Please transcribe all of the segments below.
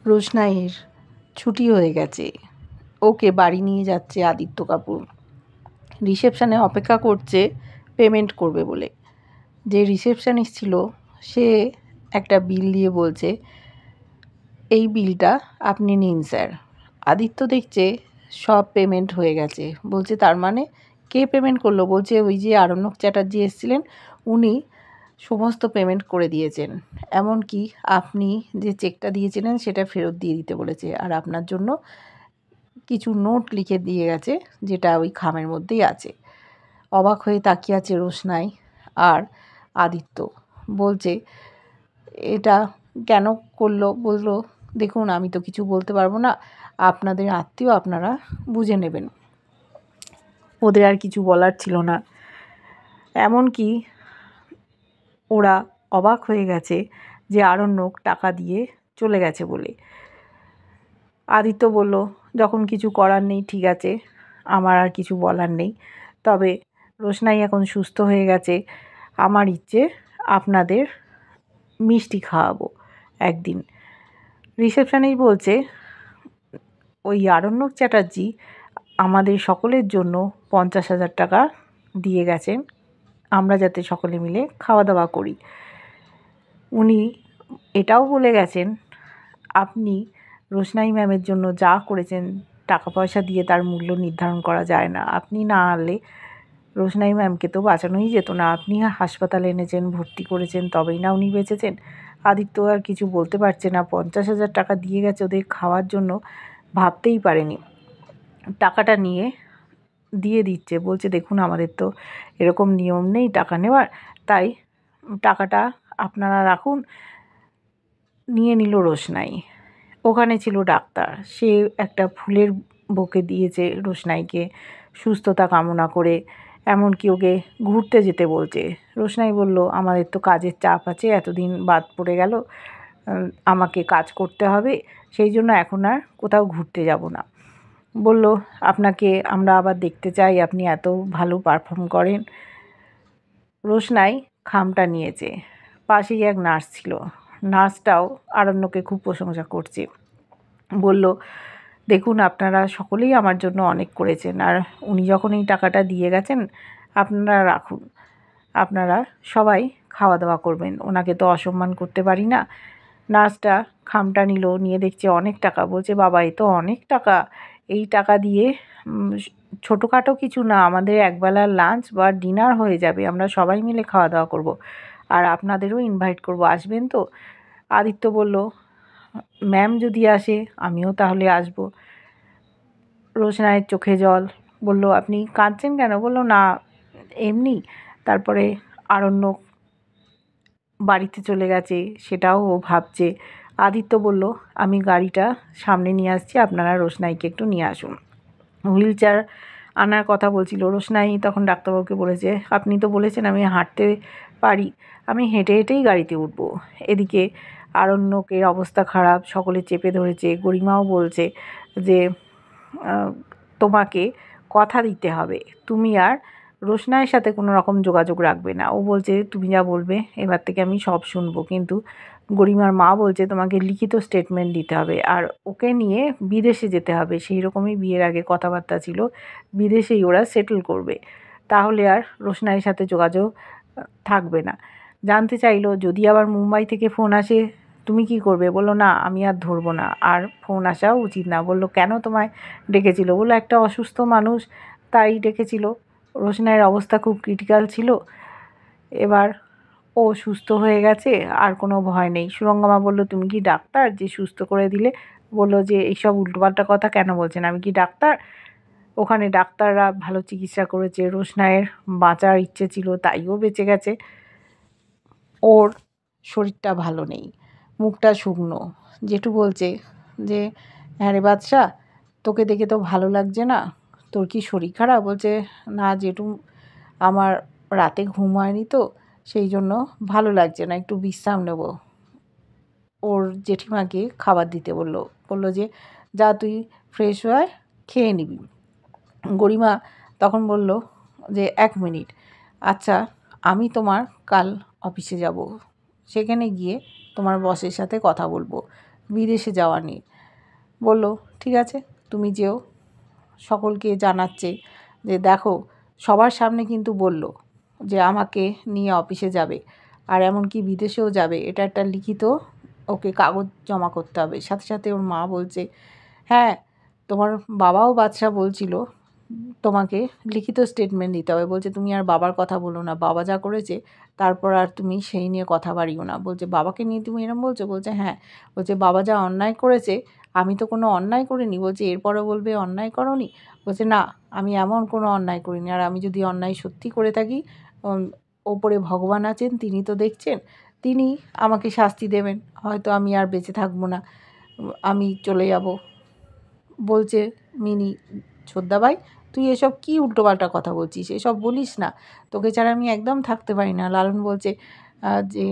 রোশনাইয়ের ছুটি হয়ে গেছে। ওকে বাড়ি নিয়ে যাচ্ছে আদিত্য কাপুর। রিসেপশানে অপেক্ষা করছে পেমেন্ট করবে বলে। যে রিসেপশনিস্ট ছিল সে একটা বিল দিয়ে বলছে, এই বিলটা আপনি নিন স্যার। আদিত্য দেখছে সব পেমেন্ট হয়ে গেছে। বলছে তার মানে কে পেমেন্ট করলো? বলছে ওই যে আরণ্যক চ্যাটার্জি এসেছিলেন উনি সমস্ত পেমেন্ট করে দিয়েছেন, এমনকি আপনি যে চেকটা দিয়েছিলেন সেটা ফেরত দিয়ে দিতে বলেছে, আর আপনার জন্য কিছু নোট লিখে দিয়ে গেছে যেটা ওই খামের মধ্যেই আছে। অবাক হয়ে তাকিয়ে আছে রোশনাই আর আদিত্য। বলছে এটা কেন করলো? বললো দেখুন আমি তো কিছু বলতে পারবো না, আপনাদের আত্মীয় আপনারা বুঝে নেবেন। ওদের আর কিছু বলার ছিল না। এমনকি ওরা অবাক হয়ে গেছে যে আরণ্যক টাকা দিয়ে চলে গেছে বলে। আদিত্য বলল যখন কিছু করার নেই ঠিক আছে, আমার আর কিছু বলার নেই, তবে রোশনাই এখন সুস্থ হয়ে গেছে, আমার ইচ্ছে আপনাদের মিষ্টি খাওয়াবো একদিন। রিসেপশনিস্ট বলছে ওই আরণ্যক চ্যাটার্জি আমাদের সকলের জন্য 50,000 টাকা দিয়ে গেছেন, আমরা যাতে সকলে মিলে খাওয়া দাওয়া করি। উনি এটাও বলে গেছেন আপনি রোশনাই ম্যামের জন্য যা করেছেন টাকা পয়সা দিয়ে তার মূল্য নির্ধারণ করা যায় না। আপনি না আনলে রোশনাই ম্যামকে তো বাঁচানোই যেত না। আপনি হাসপাতালে এনেছেন, ভর্তি করেছেন, তবেই না উনি বেঁচেছেন। আদিত্য আর কিছু বলতে পারছে না। 50,000 টাকা দিয়ে গেছে ওদের খাওয়ার জন্য, ভাবতেই পারেনি। টাকাটা নিয়ে দিয়ে দিচ্ছে, বলছে দেখুন আমাদের তো এরকম নিয়ম নেই টাকা নেওয়ার, তাই টাকাটা আপনারা রাখুন। নিয়ে নিল রোশনাই। ওখানে ছিল ডাক্তার, সে একটা ফুলের বুকে দিয়েছে রোশনাইকে সুস্থতা কামনা করে, এমনকি ওকে ঘুরতে যেতে বলছে। রোশনাই বলল আমাদের তো কাজের চাপ আছে, এতদিন বাদ পড়ে গেল, আমাকে কাজ করতে হবে, সেই জন্য এখন আর কোথাও ঘুরতে যাব না। বলল আপনাকে আমরা আবার দেখতে চাই, আপনি এত ভালো পারফর্ম করেন। রোশনাই খামটা নিয়েছে। পাশেই এক নার্স ছিল, নার্সটাও আরণ্যকে খুব প্রশংসা করছে। বলল দেখুন আপনারা সকলেই আমার জন্য অনেক করেছেন, আর উনি যখন এই টাকাটা দিয়ে গেছেন আপনারা রাখুন, আপনারা সবাই খাওয়া দাওয়া করবেন, ওনাকে তো অসম্মান করতে পারি না। নার্সটা খামটা নিল, নিয়ে দেখছে অনেক টাকা। বলছে বাবা এ তো অনেক টাকা, এই টাকা দিয়ে ছোটোখাটো কিছু না, আমাদের একবেলার লাঞ্চ বা ডিনার হয়ে যাবে, আমরা সবাই মিলে খাওয়া দাওয়া করব, আর আপনাদেরও ইনভাইট করব, আসবেন তো? আদিত্য বলল ম্যাম যদি আসে আমিও তাহলে আসব। রোশনাইয়ের চোখে জল। বলল আপনি কাঁদছেন কেন? বলল না এমনি। তারপরে আরণ্যক বাড়িতে চলে গেছে সেটাও ও ভাবছে। আদিত্য বলল আমি গাড়িটা সামনে নিয়ে আসছি, আপনারা রোশনাইকে একটু নিয়ে আসুন। হুইল চেয়ার আনার কথা বলছিল। রোশনাই তখন ডাক্তারবাবুকে বলেছে আপনি তো বলেছেন আমি হাঁটতে পারি, আমি হেঁটে হেঁটেই গাড়িতে উঠব। এদিকে আরণ্যকের অবস্থা খারাপ, সকলে চেপে ধরেছে। গরিমাও বলছে যে তোমাকে কথা দিতে হবে, তুমি আর রোশনাইয়ের সাথে কোনো রকম যোগাযোগ রাখবে না। ও বলছে তুমি যা বলবে এবার থেকে আমি সব শুনবো, কিন্তু গরিমার মা বলছে তোমাকে লিখিত স্টেটমেন্ট দিতে হবে, আর ওকে নিয়ে বিদেশে যেতে হবে, সেই রকমই বিয়ের আগে কথাবার্তা ছিল, বিদেশেই ওরা সেটেল করবে, তাহলে আর রোশনাইয়ের সাথে যোগাযোগ থাকবে না। জানতে চাইলো যদি আবার মুম্বাই থেকে ফোন আসে তুমি কি করবে? বললো না আমি আর ধরবো না, আর ফোন আসাও উচিত না। বললো কেন তোমায় ডেকেছিল? বললো একটা অসুস্থ মানুষ তাই ডেকেছিল, রোশনাইয়ের অবস্থা খুব ক্রিটিক্যাল ছিল, এবার ও সুস্থ হয়ে গেছে, আর কোনো ভয় নেই। সুরঙ্গমা বলল তুমি কি ডাক্তার যে সুস্থ করে দিলে? বললো যে এইসব উল্টোপাল্টা কথা কেন বলছেন, আমি কি ডাক্তার? ওখানে ডাক্তাররা ভালো চিকিৎসা করেছে, রোশনাইয়ের বাঁচার ইচ্ছে ছিল তাইও বেঁচে গেছে। ওর শরীরটা ভালো নেই, মুখটা শুকনো। জেঠু বলছে যে হ্যাঁ রে বাদশা, তোকে দেখে তো ভালো লাগছে না, তোর কি শরীর খারাপ? বলছে না জেঠু, আমার রাতে ঘুম হয়নি তো সেই জন্য ভালো লাগছে না, একটু বিশ্রাম নেব। ওর জেঠিমাকে খাবার দিতে বললো যে যা তুই ফ্রেশ হয়ে খেয়ে নিবি। গরিমা তখন বলল যে 1 মিনিট, আচ্ছা আমি তোমার কাল অফিসে যাব, সেখানে গিয়ে তোমার বসের সাথে কথা বলবো, বিদেশে যাওয়া নিয়ে। বলল ঠিক আছে তুমি যেও। সকলকে জানাচ্ছে যে দেখো সবার সামনে কিন্তু বলল যে আমাকে নিয়ে অফিসে যাবে আর এমনকি বিদেশেও যাবে, এটা একটা লিখিত ওকে কাগজ জমা করতে হবে। সাথে সাথে ওর মা বলছে হ্যাঁ তোমার বাবাও বাদশা বলছিল তোমাকে লিখিত স্টেটমেন্ট দিতে হবে। বলছে তুমি আর বাবার কথা বলো না, বাবা যা করেছে তারপর আর তুমি সেই নিয়ে কথা বাড়িও না। বলছে বাবাকে নিয়ে তুমি এরম বলছো? বলছে হ্যাঁ। বলছে বাবা যা অন্যায় করেছে আমি তো কোনো অন্যায় করিনি। বলছে এরপরে বলবে অন্যায় করনি? বলছে না আমি এমন কোনো অন্যায় করিনি, আর আমি যদি অন্যায় সত্যি করে থাকি ওপরে ভগবান আছেন, তিনি তো দেখছেন, তিনি আমাকে শাস্তি দেবেন, হয়তো আমি আর বেঁচে থাকবো না, আমি চলে যাব। বলছে মিনি ছোদ্দাভাই তুই এসব কী উল্টোপাল্টা কথা বলছিস, এসব বলিস না, তোকে ছাড়া আমি একদম থাকতে পারি না। লালন বলছে যে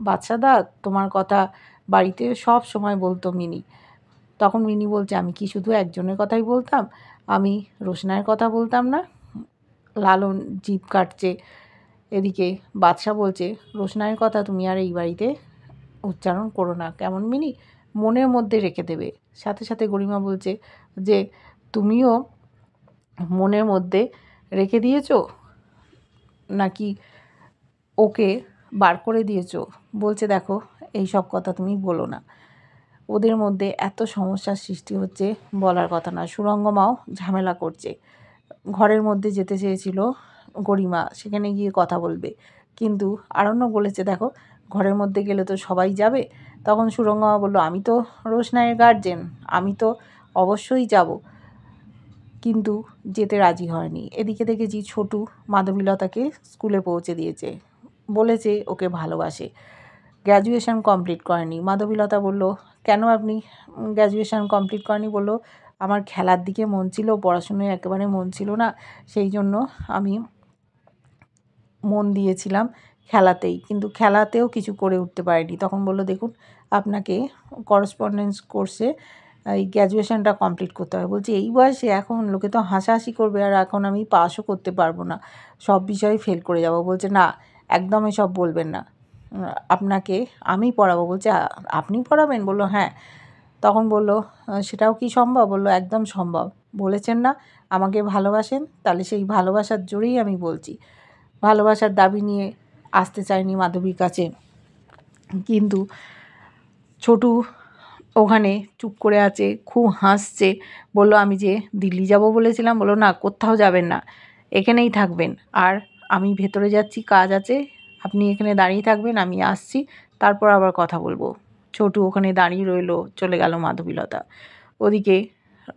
বাদশাদা তোমার কথা বাড়িতে সব সময় বলতো মিনি। তখন মিনি বলছে আমি কি শুধু একজনের কথাই বলতাম, আমি রোশনাইয়ের কথা বলতাম না? লালন জিভ কাটছে। এদিকে বাদশা বলছে রোশনাইয়ের কথা তুমি আর এই বাড়িতে উচ্চারণ করো না, কেমন মিনি, মনের মধ্যে রেখে দেবে। সাথে সাথে গরিমা বলছে যে তুমিও মনের মধ্যে রেখে দিয়েছো নাকি ওকে বার করে দিয়েছো? বলছে দেখো এই সব কথা তুমি বলো না, ওদের মধ্যে এত সমস্যার সৃষ্টি হচ্ছে বলার কথা না। সুরঙ্গমাও ঝামেলা করছে, ঘরের মধ্যে যেতে চেয়েছিল গরিমা, সেখানে গিয়ে কথা বলবে, কিন্তু আরণ্যক বলেছে দেখো ঘরের মধ্যে গেলে তো সবাই যাবে। তখন সুরঙ্গমা বলল আমি তো রোশনাইয়ের গার্জেন, আমি তো অবশ্যই যাব, কিন্তু যেতে রাজি হয়নি। এদিকে দেখেছি ছোটু মাধবীলতাকে স্কুলে পৌঁছে দিয়েছে, বলেছে ওকে ভালোবাসে, গ্র্যাজুয়েশন কমপ্লিট করেনি। মাধবীলতা বলল কেন আপনি গ্র্যাজুয়েশন কমপ্লিট করেনি? বলল আমার খেলার দিকে মন ছিল, পড়াশুনোয় একেবারে মন ছিল না, সেই জন্য আমি মন দিয়েছিলাম খেলাতেই, কিন্তু খেলাতেও কিছু করে উঠতে পারিনি। তখন বলল দেখুন আপনাকে করেসপন্ডেন্স কোর্সে এই গ্র্যাজুয়েশনটা কমপ্লিট করতে হবে। বলছি এই বয়সে? এখন লোকে তো হাসাহাসি করবে, আর এখন আমি পাসও করতে পারবো না, সব বিষয়ে ফেল করে যাব। বলছে না একদম এসব বলবেন না, আপনাকে আমি পড়াবো। বলছে আপনি পড়াবেন? বলল হ্যাঁ। তখন বলল সেটাও কি সম্ভব? বলল একদম সম্ভব। বলেছেন না আমাকে ভালোবাসেন, তাহলে সেই ভালোবাসার জোরেই আমি বলছি। ভালোবাসার দাবি নিয়ে আসতে চাইনি মাধবীর কাছে, কিন্তু ছোটু ওখানে চুপ করে আছে, খুব হাসছে। বলল আমি যে দিল্লি যাব বলেছিলাম। বলল না কোথাও যাবেন না, এখানেই থাকবেন, আর আমি ভেতরে যাচ্ছি, কাজ আছে, আপনি এখানে দাঁড়িয়ে থাকবেন, আমি আসছি, তারপর আবার কথা বলবো। ছোটু ওখানে দাঁড়িয়ে রইল, চলে গেল মাধবীলতা। ওদিকে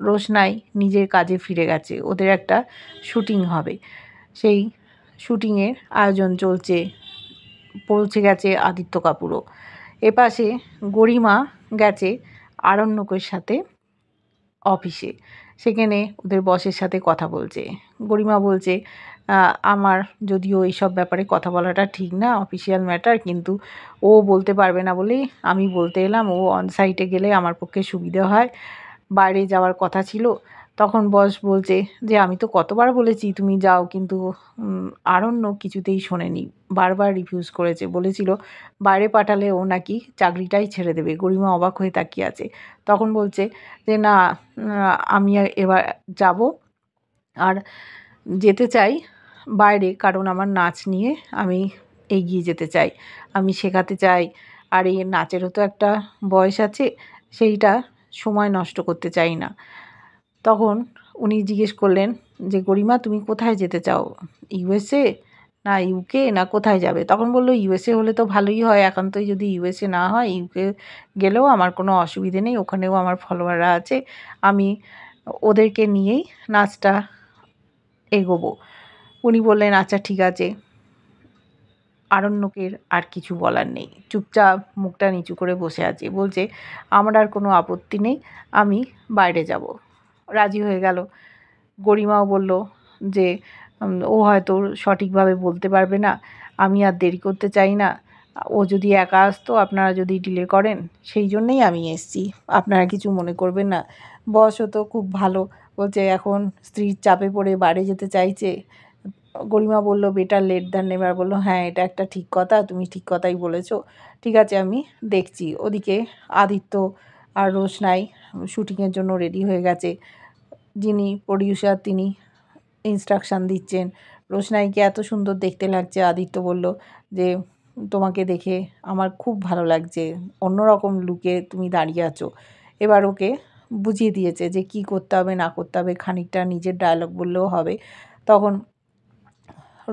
রোশনাই নিজের কাজে ফিরে গেছে, ওদের একটা শুটিং হবে, সেই শুটিংয়ের আয়োজন চলছে, পৌঁছে গেছে আদিত্য কাপুরও। এপাশে গরিমা গেছে আরণ্যকের সাথে অফিসে, সেখানে ওদের বসের সাথে কথা বলছে। গরিমা বলছে আমার যদিও এইসব ব্যাপারে কথা বলাটা ঠিক না, অফিসিয়াল ম্যাটার, কিন্তু ও বলতে পারবে না বলেই আমি বলতে এলাম, ও অনসাইটে গেলে আমার পক্ষে সুবিধা হয়, বাইরে যাওয়ার কথা ছিল। তখন বস বলছে যে আমি তো কতবার বলেছি তুমি যাও, কিন্তু আরণ্যক কিছুতেই শোনেনি, বারবার রিফিউজ করেছে, বলেছিল বাইরে পাঠালে ও নাকি চাকরিটাই ছেড়ে দেবে। গরিমা অবাক হয়ে তাকিয়ে আছে। তখন বলছে যে না আমি এবার যাব, আর যেতে চাই বাইরে, কারণ আমার নাচ নিয়ে আমি এগিয়ে যেতে চাই, আমি শেখাতে চাই, আর এই নাচেরও তো একটা বয়স আছে, সেইটা সময় নষ্ট করতে চাই না। তখন উনি জিজ্ঞেস করলেন যে গরিমা তুমি কোথায় যেতে চাও, ইউএসএ না ইউকে না কোথায় যাবে? তখন বলল ইউএসএ হলে তো ভালোই হয়, একান্তই যদি ইউএসএ না হয় ইউকে গেলেও আমার কোনো অসুবিধে নেই, ওখানেও আমার ফলোয়াররা আছে, আমি ওদেরকে নিয়েই নাচটা এগোবো। উনি বললেন আচ্ছা ঠিক আছে। আরণ্যকের আর কিছু বলার নেই, চুপচাপ মুখটা নিচু করে বসে আছে, বলছে আমার আর কোনো আপত্তি নেই, আমি বাইরে যাব। রাজি হয়ে গেল। গরিমাও বলল যে ও হয়তো সঠিকভাবে বলতে পারবে না, আমি আর দেরি করতে চাই না, ও যদি একা আসতো, আপনারা যদি ডিলে করেন, সেই জন্যেই আমি এসছি, আপনারা কিছু মনে করবেন না। বসও তো খুব ভালো, বলছে এখন স্ত্রীর চাপে পড়ে বাইরে যেতে চাইছে। গরিমা বলল বেটার লেট দ্যান নেভার। বলল হ্যাঁ এটা একটা ঠিক কথা, তুমি ঠিক কথাই বলেছো, ঠিক আছে আমি দেখছি। ওদিকে আদিত্য আর রোশনাই শ্যুটিংয়ের জন্য রেডি হয়ে গেছে। যিনি প্রডিউসার তিনি ইনস্ট্রাকশান দিচ্ছেন। রোশনাইকে এত সুন্দর দেখতে লাগছে, আদিত্য বলল যে তোমাকে দেখে আমার খুব ভালো লাগছে, অন্যরকম লুকে তুমি দাঁড়িয়ে আছো। এবার ওকে বুঝিয়ে দিয়েছে যে কি করতে হবে না করতে হবে, খানিকটা নিজের ডায়লগ বললেও হবে। তখন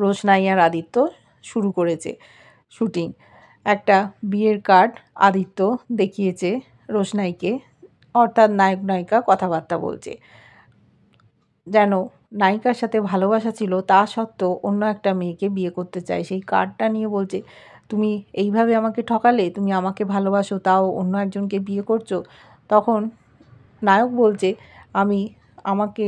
রোশনাই আর আদিত্য শুরু করেছে শ্যুটিং। একটা বিয়ের কার্ড আদিত্য দেখিয়েছে রোশনাইকে, অর্থাৎ নায়ক নায়িকা কথাবার্তা বলছে। যেন নায়িকার সাথে ভালোবাসা ছিল, তা সত্ত্বেও অন্য একটা মেয়েকে বিয়ে করতে চায়। সেই কার্ডটা নিয়ে বলছে, তুমি এইভাবে আমাকে ঠকালে, তুমি আমাকে ভালোবাসো তাও অন্য একজনকে বিয়ে করছো। তখন নায়ক বলছে, আমাকে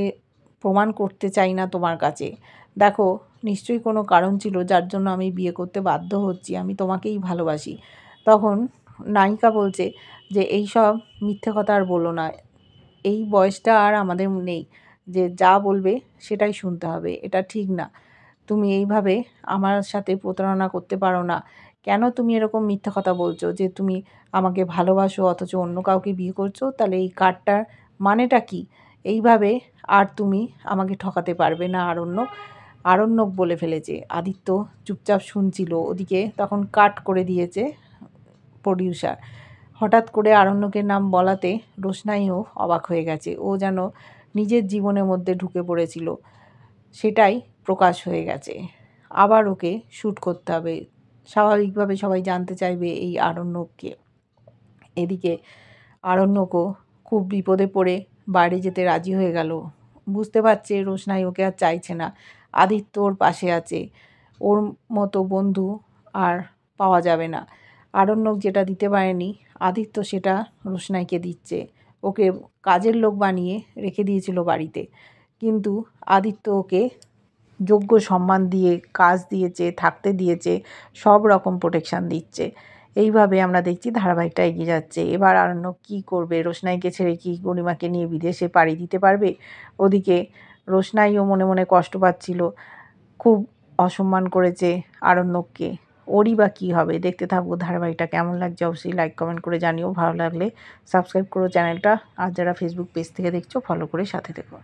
প্রমাণ করতে চাই না তোমার কাছে, দেখো নিশ্চয়ই কোনো কারণ ছিল যার জন্য আমি বিয়ে করতে বাধ্য হচ্ছি, আমি তোমাকেই ভালোবাসি। তখন নায়িকা বলছে যে এইসব মিথ্যে কথা আর বলো না, এই বয়সটা আর আমাদের নেই যে যা বলবে সেটাই শুনতে হবে, এটা ঠিক না। তুমি এইভাবে আমার সাথে প্রতারণা করতে পারো না। কেন তুমি এরকম মিথ্যা কথা বলছো যে তুমি আমাকে ভালোবাসো অথচ অন্য কাউকে বিয়ে করছো? তাহলে এই কার্ডটার মানেটা কি? এইভাবে আর তুমি আমাকে ঠকাতে পারবে না। আরণ্যক বলে ফেলেছে। আদিত্য চুপচাপ শুনছিল। ওদিকে তখন কাট করে দিয়েছে প্রডিউসার। হঠাৎ করে আরণ্যকের নাম বলাতে রোশনাইও অবাক হয়ে গেছে। ও যেন নিজের জীবনের মধ্যে ঢুকে পড়েছিল, সেটাই প্রকাশ হয়ে গেছে। আবার ওকে শ্যুট করতে হবে। স্বাভাবিকভাবে সবাই জানতে চাইবে এই আরণ্যককে। এদিকে আরণ্যকও খুব বিপদে পড়ে বাইরে যেতে রাজি হয়ে গেল। বুঝতে পারছে রোশনাই ওকে আর চাইছে না। আদিত্য ওর পাশে আছে, ওর মতো বন্ধু আর পাওয়া যাবে না। আরণ্যক যেটা দিতে পারেনি আদিত্য সেটা রোশনাইকে দিচ্ছে। ওকে কাজের লোক বানিয়ে রেখে দিয়েছিল বাড়িতে, কিন্তু আদিত্য ওকে যোগ্য সম্মান দিয়ে কাজ দিয়েছে, থাকতে দিয়েছে, সব রকম প্রোটেকশান দিচ্ছে। এইভাবে আমরা দেখছি ধারাবাহিকটা এগিয়ে যাচ্ছে। এবার আরণ্যক কী করবে? রোশনাইকে ছেড়ে কি গরিমাকে নিয়ে বিদেশে পাড়ি দিতে পারবে? ওদিকে রোশনাইও মনে মনে কষ্ট পাচ্ছিল, খুব অসম্মান করেছে আরণ্যককে। ওরই বা কী হবে? দেখতে থাকবো ধারাবাহিকটা। কেমন লাগছে অবশ্যই লাইক কমেন্ট করে জানিও। ভালো লাগলে সাবস্ক্রাইব করো চ্যানেলটা, আর যারা ফেসবুক পেজ থেকে দেখছো ফলো করে সাথে থেকো।